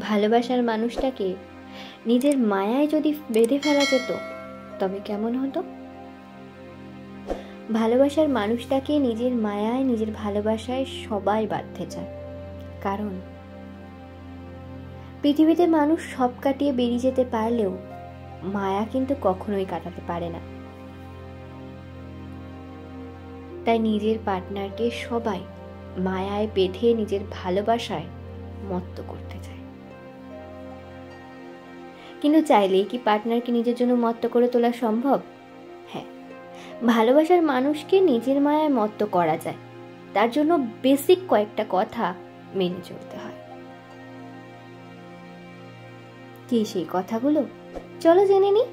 ভালোবাসার মানুষটাকে নিজের মায়ায় যদি বেঁধে ফেলা যেত তবে কেমন হতো? ভালোবাসার মানুষটাকে নিজের মায়ায়, নিজের ভালোবাসায় সবাই বাঁধতে চায়। কারণ পৃথিবীতে মানুষ সব কাটিয়ে বেরিয়ে যেতে পারলেও মায়া কিন্তু কখনোই কাটাতে পারে না। তাই নিজের পার্টনারকে সবাই মায়ায় বেঁধে নিজের ভালোবাসায় মত্ত করতে চায়। কিন্তু চাইলেই কি পার্টনারকে নিজের জন্য মত্ত করে তোলা সম্ভব? হ্যাঁ, ভালোবাসার মানুষকে নিজের মায়ায় মত্ত করা যায়। তার জন্য বেসিক কয়েকটা কথা মেনে চলতে হয়। কি সেই কথাগুলো? চলো জেনে নিই।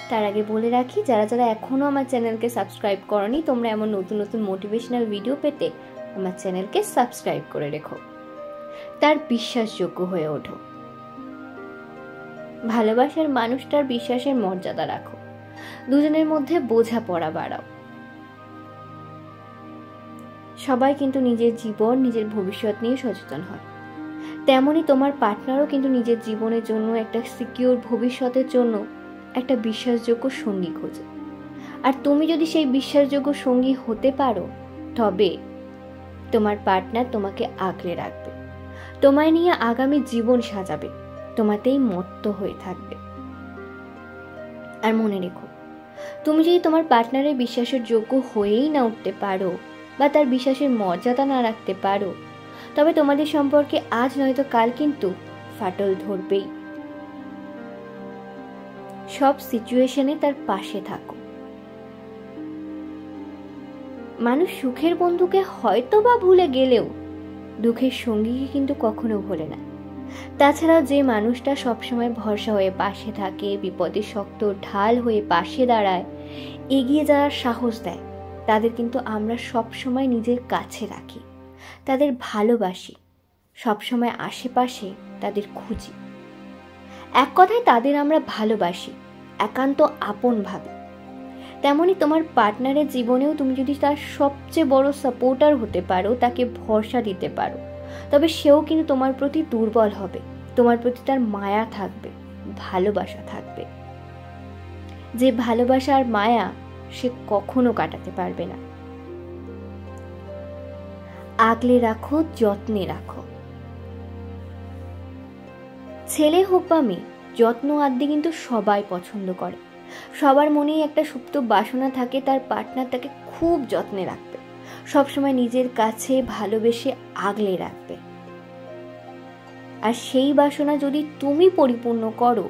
তার আগে বলে রাখি, যারা যারা এখনো আমার চ্যানেলকে সাবস্ক্রাইব করনি, তোমরা এমন নতুন নতুন মোটিভেশনাল ভিডিও পেতে আমার চ্যানেলকে সাবস্ক্রাইব করে রেখো। তার বিশ্বাসযোগ্য হয়ে ওঠো। ভালোবাসার মানুষটার বিশ্বাসের মর্যাদা রাখো। দুজনের মধ্যে বোঝাপড়া বাড়াও। সবাই কিন্তু নিজের জীবন, নিজের ভবিষ্যৎ নিয়ে সচেতন হয়। তেমনি তোমার পার্টনারও কিন্তু নিজের জীবনের জন্য, একটা সিকিউর ভবিষ্যতের জন্য একটা বিশ্বাসযোগ্য সঙ্গী খোঁজে। আর তুমি যদি সেই বিশ্বাসযোগ্য সঙ্গী হতে পারো, তবে তোমার পার্টনার তোমাকে আগলে রাখবে, তোমায় নিয়ে আগামী জীবন সাজাবে, তোমাতেই মত্ত হয়ে থাকবে। আর মনে রেখো, তুমি যদি তোমার পার্টনারের বিশ্বাসের যোগ্য হয়েই না উঠতে পারো বা তার বিশ্বাসের মর্যাদা না রাখতে পারো, তবে তোমাদের সম্পর্কে আজ নয়তো কাল কিন্তু ফাটল ধরবেই। সব সিচুয়েশনে তার পাশে থাকো। মানুষ সুখের বন্ধুকে হয়তো বা ভুলে গেলেও দুঃখের সঙ্গীকে কিন্তু কখনো ভোলে না। তাছাড়াও যে মানুষটা সবসময় ভরসা হয়ে পাশে থাকে, বিপদে শক্ত ঢাল হয়ে পাশে দাঁড়ায়, এগিয়ে যাওয়ার সাহস দেয়, তাদের কিন্তু আমরা সবসময় নিজের কাছে রাখি, তাদের ভালোবাসি, সবসময় আশেপাশে তাদের খুঁজি। এক কথায় তাদের আমরা ভালোবাসি, একান্ত আপন ভাবে। তেমনি তোমার পার্টনারের জীবনেও তুমি যদি তার সবচেয়ে বড় সাপোর্টার হতে পারো, তাকে ভরসা দিতে পারো, তবে সেও কিন্তু তোমার প্রতি দুর্বল হবে। তোমার প্রতি তার মায়া থাকবে, ভালোবাসা থাকবে। যে ভালোবাসা আর মায়া সে কখনো কাটাতে পারবে না। আগলে রাখো, যত্নে রাখো। ছেলে হোক বা মেয়ে, যত্ন আদি কিন্তু সবাই পছন্দ করে। সবার মনেই একটা সুপ্ত বাসনা থাকে, তার পার্টনার তাকে খুব যত্নে রাখবে, সবসময় নিজের কাছে ভালোবেসে আগলে রাখবে। আর সেই বাসনা যদি তুমি পরিপূর্ণ করো,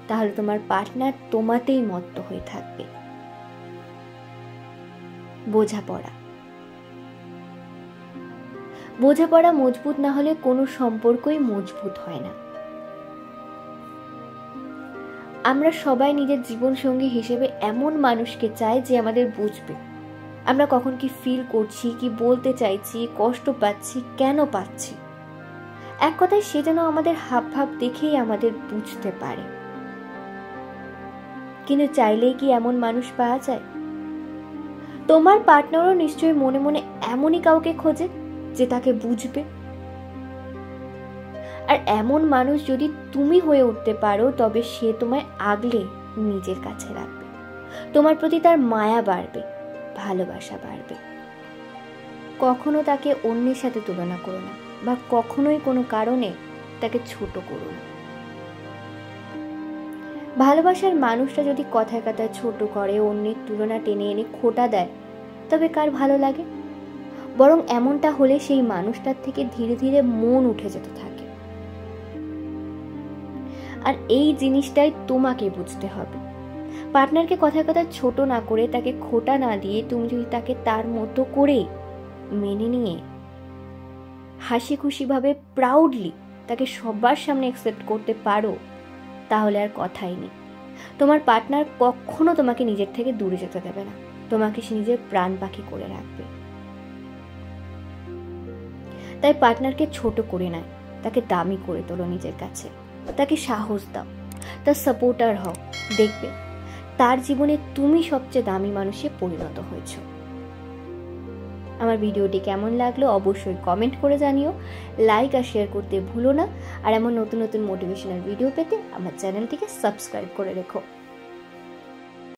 তাহলে তোমার পার্টনার তোমাতেই মত্ত হয়ে থাকবে। বোঝাপড়া মজবুত না হলে কোনো সম্পর্কই মজবুত হয় না। আমরা সবাই নিজের জীবন সঙ্গী হিসেবে এমন মানুষকে চাই যে আমাদের বুঝবে, আমরা কখন কি ফিল করছি, কি বলতে চাইছি, কষ্ট পাচ্ছি, কেন পাচ্ছি। এক কথায় সে যেন আমাদের হাবভাব দেখেই আমাদের বুঝতে পারে। কিন্তু চাইলেই কি এমন মানুষ পাওয়া যায়? তোমার পার্টনারও নিশ্চয়ই মনে মনে এমনই কাউকে খোঁজে যে তাকে বুঝবে। আর এমন মানুষ যদি তুমি হয়ে উঠতে পারো, তবে সে তোমায় আগলে নিজের কাছে রাখবে, তোমার প্রতি তার মায়া বাড়বে, ভালোবাসা বাড়বে। কখনো তাকে অন্যের সাথে তুলনা করো না, বা কখনোই কোনো কারণে তাকে ছোট করো না। ভালোবাসার মানুষটা যদি কথায় কথায় ছোট করে, অন্যের তুলনা টেনে এনে খোঁটা দেয়, তবে কার ভালো লাগে? বরং এমনটা হলে সেই মানুষটার থেকে ধীরে ধীরে মন উঠে যেতে থাকে। আর এই জিনিসটাই তোমাকে বুঝতে হবে। পার্টনারকে কথায় কথায় ছোট না করে, তাকে খোঁটা না দিয়ে, তুমি যদি তাকে তার মতো করে মেনে নিয়ে হাসি খুশি ভাবে প্রাউডলি তাকে সবার সামনে অ্যাকসেপ্ট করতে পারো, তাহলে আর কথাই নেই। তোমার পার্টনার কখনো তোমাকে নিজের থেকে দূরে যেতে দেবে না, তোমাকে সে নিজের প্রাণ পাখি করে রাখবে। তাই পার্টনারকে ছোট করে নয়, তাকে দামি করে তোলো নিজের কাছে, তাকে সাহস দাও, তার সাপোর্টার হও। দেখবে তার জীবনে তুমি সবচেয়ে দামি মানুষে পরিণত হয়েছ। আমার ভিডিওটি কেমন লাগলো অবশ্যই কমেন্ট করে জানিও, লাইক আর শেয়ার করতে ভুলো না। আর এমন নতুন নতুন মোটিভেশনাল ভিডিও পেতে আমার চ্যানেলটিকে সাবস্ক্রাইব করে রেখো।